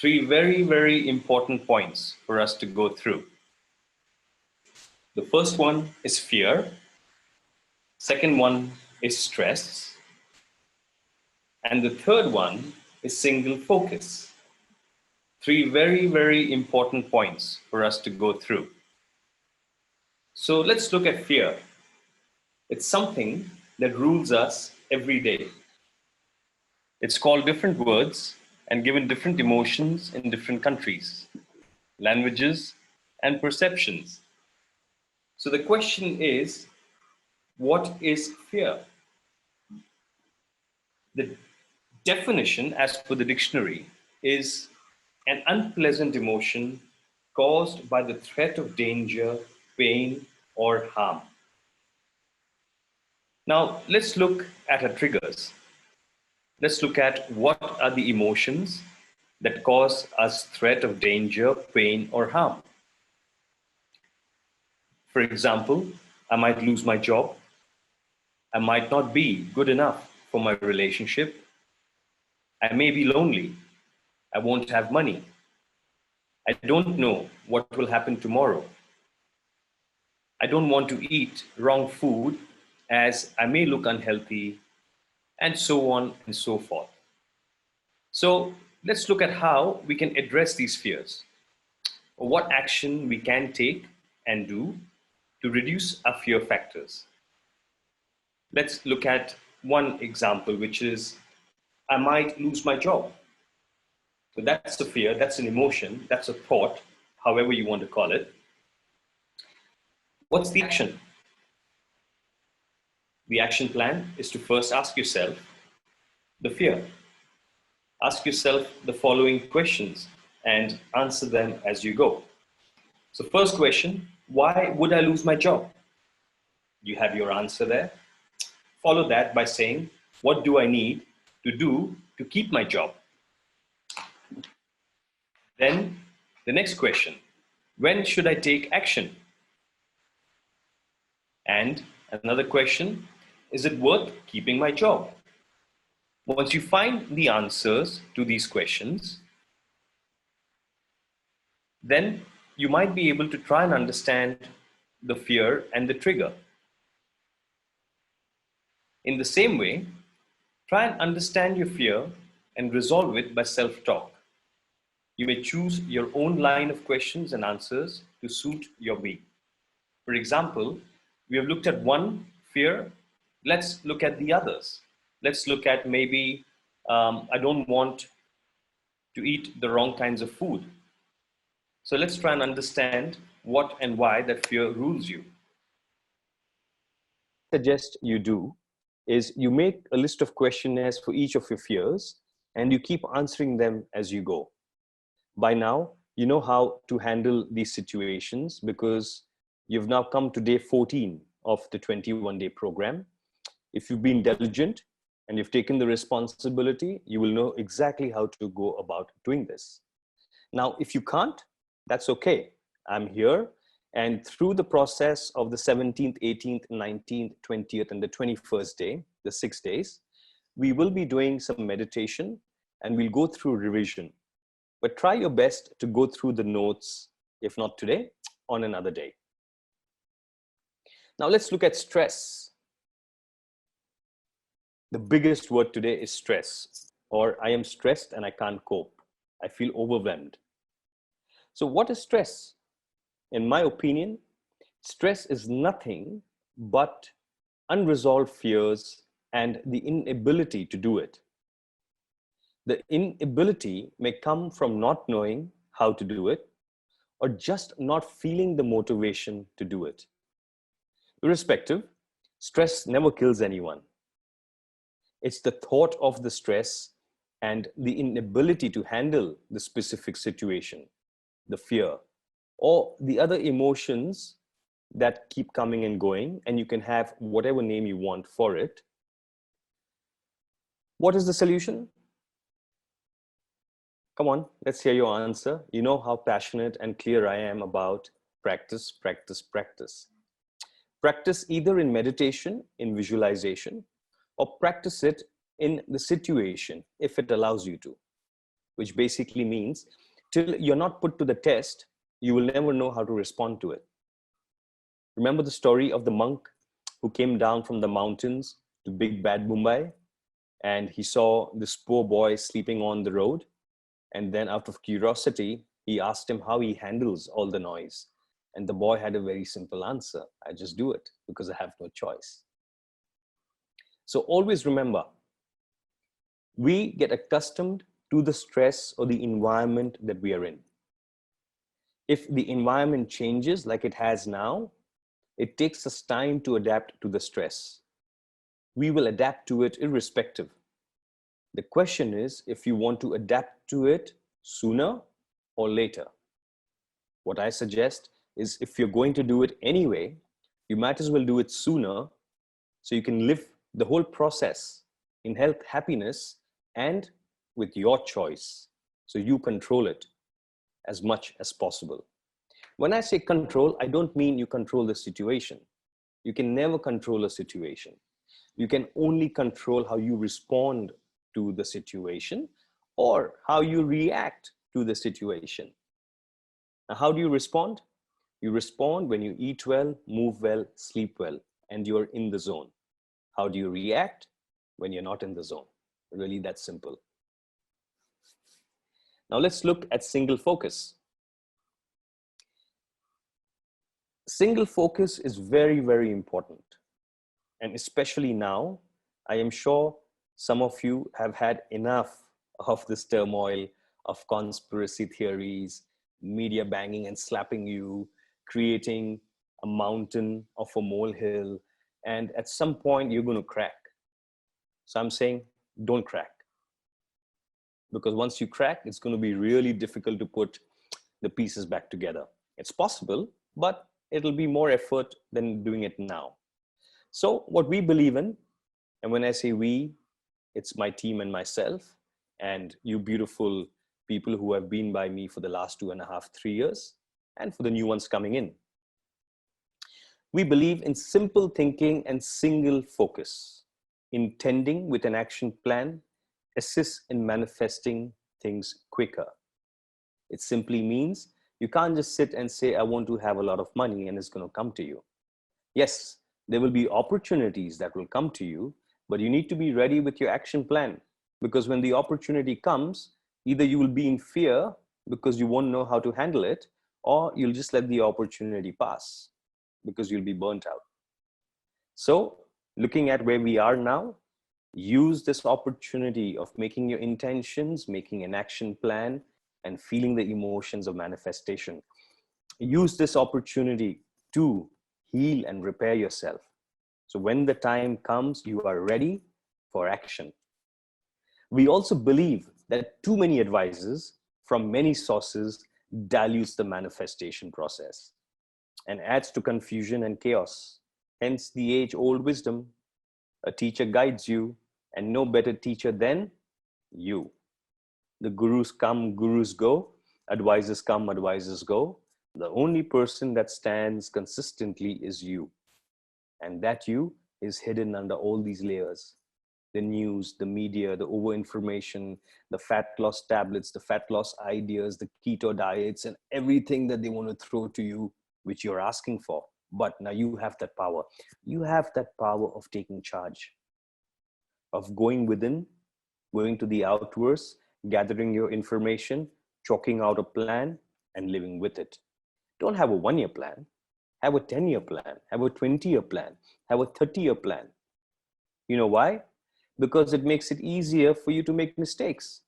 Three very, very important points for us to go through. The first one is fear. Second one is stress. And the third one is single focus. Three very, very important points for us to go through. So let's look at fear. It's something that rules us every day. It's called different words and given different emotions in different countries, languages, and perceptions. So the question is, what is fear? The definition, as per the dictionary, is an unpleasant emotion caused by the threat of danger, pain, or harm. Now, let's look at our triggers. Let's look at what are the emotions that cause us threat of danger, pain, or harm. For example, I might lose my job. I might not be good enough for my relationship. I may be lonely. I won't have money. I don't know what will happen tomorrow. I don't want to eat wrong food as I may look unhealthy, and so on and so forth. So let's look at how we can address these fears, or what action we can take and do to reduce our fear factors. Let's look at one example, which is I might lose my job. So that's a fear, that's an emotion, that's a thought, however you want to call it. What's the action? The action plan is to first ask yourself the fear. Ask yourself the following questions and answer them as you go. So first question, why would I lose my job? You have your answer there. Follow that by saying, what do I need to do to keep my job? Then the next question, when should I take action? And another question, is it worth keeping my job? Once you find the answers to these questions, then you might be able to try and understand the fear and the trigger. In the same way, try and understand your fear and resolve it by self-talk. You may choose your own line of questions and answers to suit your being. For example, we have looked at one fear. Let's look at the others. Let's look at maybe, I don't want to eat the wrong kinds of food. So let's try and understand what and why that fear rules you. What I suggest you do is you make a list of questionnaires for each of your fears and you keep answering them as you go. By now, you know how to handle these situations because you've now come to day 14 of the 21-day program. If you've been diligent and you've taken the responsibility, you will know exactly how to go about doing this. Now, if you can't, that's okay. I'm here. And through the process of the 17th, 18th, 19th, 20th, and the 21st day, the 6 days, we will be doing some meditation and we'll go through revision. But try your best to go through the notes, if not today, on another day. Now let's look at stress. The biggest word today is stress, or I am stressed and I can't cope. I feel overwhelmed. So what is stress? In my opinion, stress is nothing but unresolved fears and the inability to do it. The inability may come from not knowing how to do it or just not feeling the motivation to do it. Irrespective, stress never kills anyone. It's the thought of the stress and the inability to handle the specific situation, the fear, or the other emotions that keep coming and going, and you can have whatever name you want for it. What is the solution? Come on, let's hear your answer. You know how passionate and clear I am about practice, practice, practice. Practice either in meditation, in visualization, or practice it in the situation if it allows you to. which basically means till you're not put to the test, you will never know how to respond to it. Remember the story of the monk who came down from the mountains to big bad Mumbai, and he saw this poor boy sleeping on the road. And then out of curiosity, he asked him how he handles all the noise. And the boy had a very simple answer: I just do it because I have no choice. So always remember, we get accustomed to the stress or the environment that we are in. If the environment changes like it has now, it takes us time to adapt to the stress. We will adapt to it irrespective. The question is if you want to adapt to it sooner or later. What I suggest is if you're going to do it anyway, you might as well do it sooner so you can live the whole process in health, happiness, and with your choice. So you control it as much as possible. When I say control, I don't mean you control the situation. You can never control a situation. You can only control how you respond to the situation or how you react to the situation. Now, how do you respond? You respond when you eat well, move well, sleep well, and you're in the zone. How do you react? When you're not in the zone. Really that simple. Now let's look at single focus. Single focus is very, very important. And especially now, I am sure some of you have had enough of this turmoil of conspiracy theories, media banging and slapping you, creating a mountain of a molehill, and at some point you're going to crack. So I'm saying, don't crack. Because once you crack, it's going to be really difficult to put the pieces back together. It's possible, but it'll be more effort than doing it now. So what we believe in, and when I say we, it's my team and myself, and you beautiful people who have been by me for the last 2.5, 3 years, and for the new ones coming in. We believe in simple thinking and single focus. Intending with an action plan assists in manifesting things quicker. It simply means you can't just sit and say, I want to have a lot of money and it's going to come to you. Yes, there will be opportunities that will come to you, but you need to be ready with your action plan, because when the opportunity comes, either you will be in fear because you won't know how to handle it, or you'll just let the opportunity pass because you'll be burnt out. So looking at where we are now, use this opportunity of making your intentions, making an action plan, and feeling the emotions of manifestation. Use this opportunity to heal and repair yourself. So when the time comes, you are ready for action. We also believe that too many advices from many sources dilutes the manifestation process and adds to confusion and chaos. Hence the age-old wisdom: a teacher guides you, and no better teacher than you. The gurus come, gurus go, advisors come, advisors go. The only person that stands consistently is you. And that you is hidden under all these layers: the news, the media, the over-information, the fat loss tablets, the fat loss ideas, the keto diets, and everything that they want to throw to you, which you're asking for. But now you have that power. You have that power of taking charge, of going within, going to the outwards, gathering your information, chalking out a plan, and living with it. Don't have a 1-year plan. Have a 10-year plan. Have a 20-year plan. Have a 30-year plan. You know why? Because it makes it easier for you to make mistakes.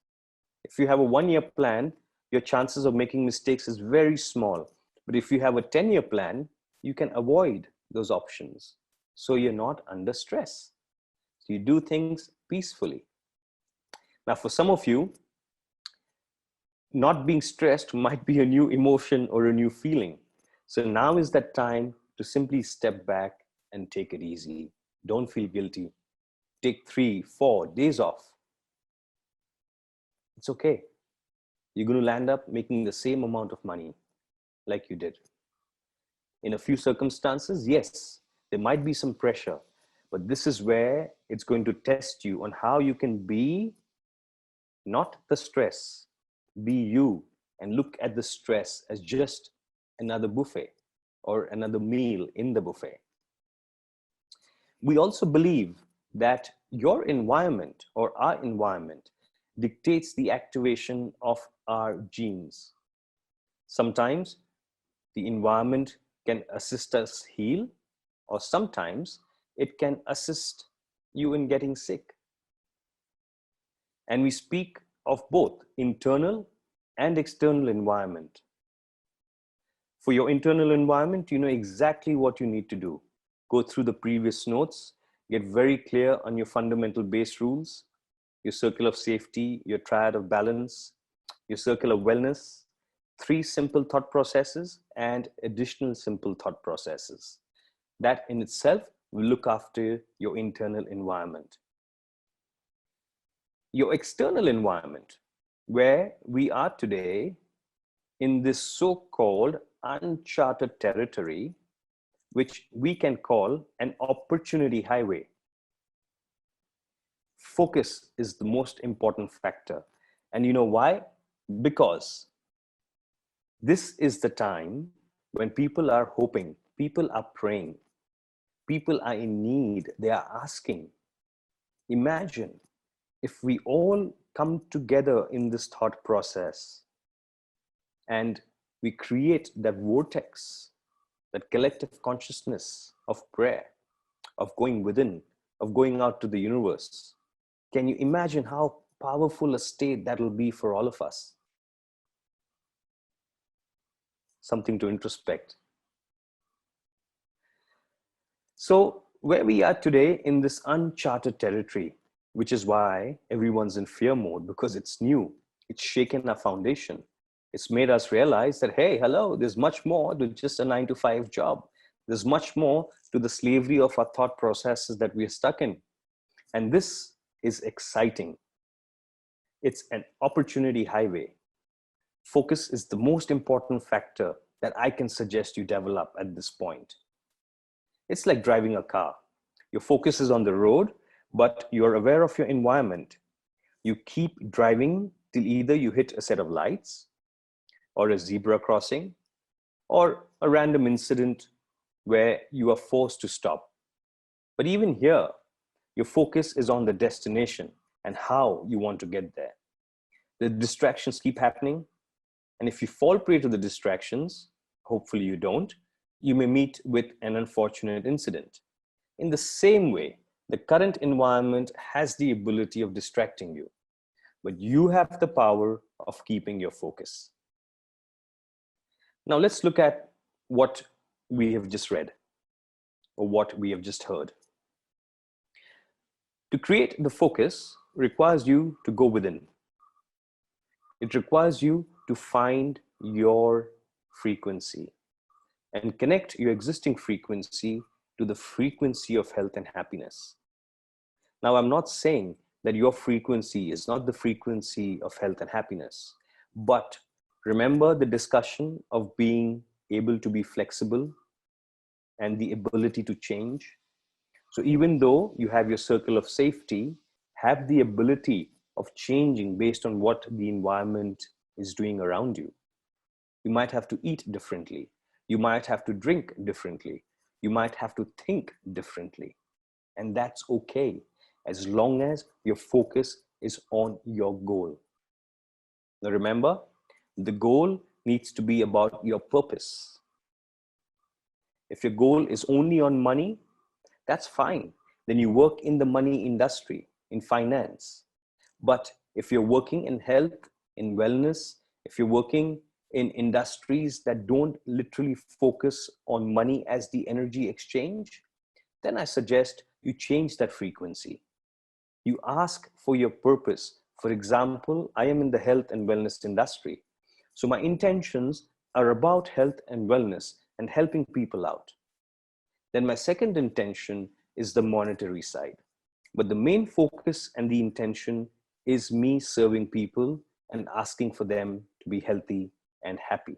If you have a 1-year plan, your chances of making mistakes is very small. But if you have a 10-year plan, you can avoid those options. So you're not under stress. So you do things peacefully. Now, for some of you, not being stressed might be a new emotion or a new feeling. So now is that time to simply step back and take it easy. Don't feel guilty. Take 3, 4 days off. It's okay. You're going to land up making the same amount of money like you did. In a few circumstances, yes, there might be some pressure, but this is where it's going to test you on how you can be not the stress, be you, and look at the stress as just another buffet or another meal in the buffet. We also believe that your environment or our environment dictates the activation of our genes. Sometimes the environment can assist us heal, or sometimes it can assist you in getting sick. And we speak of both internal and external environment. For your internal environment, you know exactly what you need to do. Go through the previous notes, get very clear on your fundamental base rules, your circle of safety, your triad of balance, your circle of wellness, 3 simple thought processes and additional simple thought processes. That in itself will look after your internal environment. Your external environment, where we are today in this so-called uncharted territory, which we can call an opportunity highway. Focus is the most important factor. And you know why? Because this is the time when people are hoping, people are praying, people are in need, they are asking. Imagine if we all come together in this thought process and we create that vortex, that collective consciousness of prayer, of going within, of going out to the universe. Can you imagine how powerful a state that will be for all of us? Something to introspect. So where we are today in this uncharted territory, which is why everyone's in fear mode, because it's new, it's shaken our foundation. It's made us realize that, hey, hello, there's much more to just a 9-to-5 job. There's much more to the slavery of our thought processes that we're stuck in. And this is exciting. It's an opportunity highway. Focus is the most important factor that I can suggest you develop at this point. It's like driving a car. Your focus is on the road, but you're aware of your environment. You keep driving till either you hit a set of lights, or a zebra crossing, or a random incident where you are forced to stop. But even here, your focus is on the destination and how you want to get there. The distractions keep happening. And if you fall prey to the distractions, hopefully you don't, you may meet with an unfortunate incident. In the same way, the current environment has the ability of distracting you, but you have the power of keeping your focus. Now let's look at what we have just read, or what we have just heard. To create the focus requires you to go within. It requires you to find your frequency and connect your existing frequency to the frequency of health and happiness. Now, I'm not saying that your frequency is not the frequency of health and happiness, but remember the discussion of being able to be flexible and the ability to change. So even though you have your circle of safety, have the ability of changing based on what the environment is doing around you. You might have to eat differently. You might have to drink differently. You might have to think differently. And that's okay, as long as your focus is on your goal. Now remember, the goal needs to be about your purpose. If your goal is only on money, that's fine. Then you work in the money industry, in finance. But if you're working in health, in wellness, if you're working in industries that don't literally focus on money as the energy exchange, then I suggest you change that frequency. You ask for your purpose. For example, I am in the health and wellness industry. So my intentions are about health and wellness and helping people out. Then my second intention is the monetary side. But the main focus and the intention is me serving people and asking for them to be healthy and happy.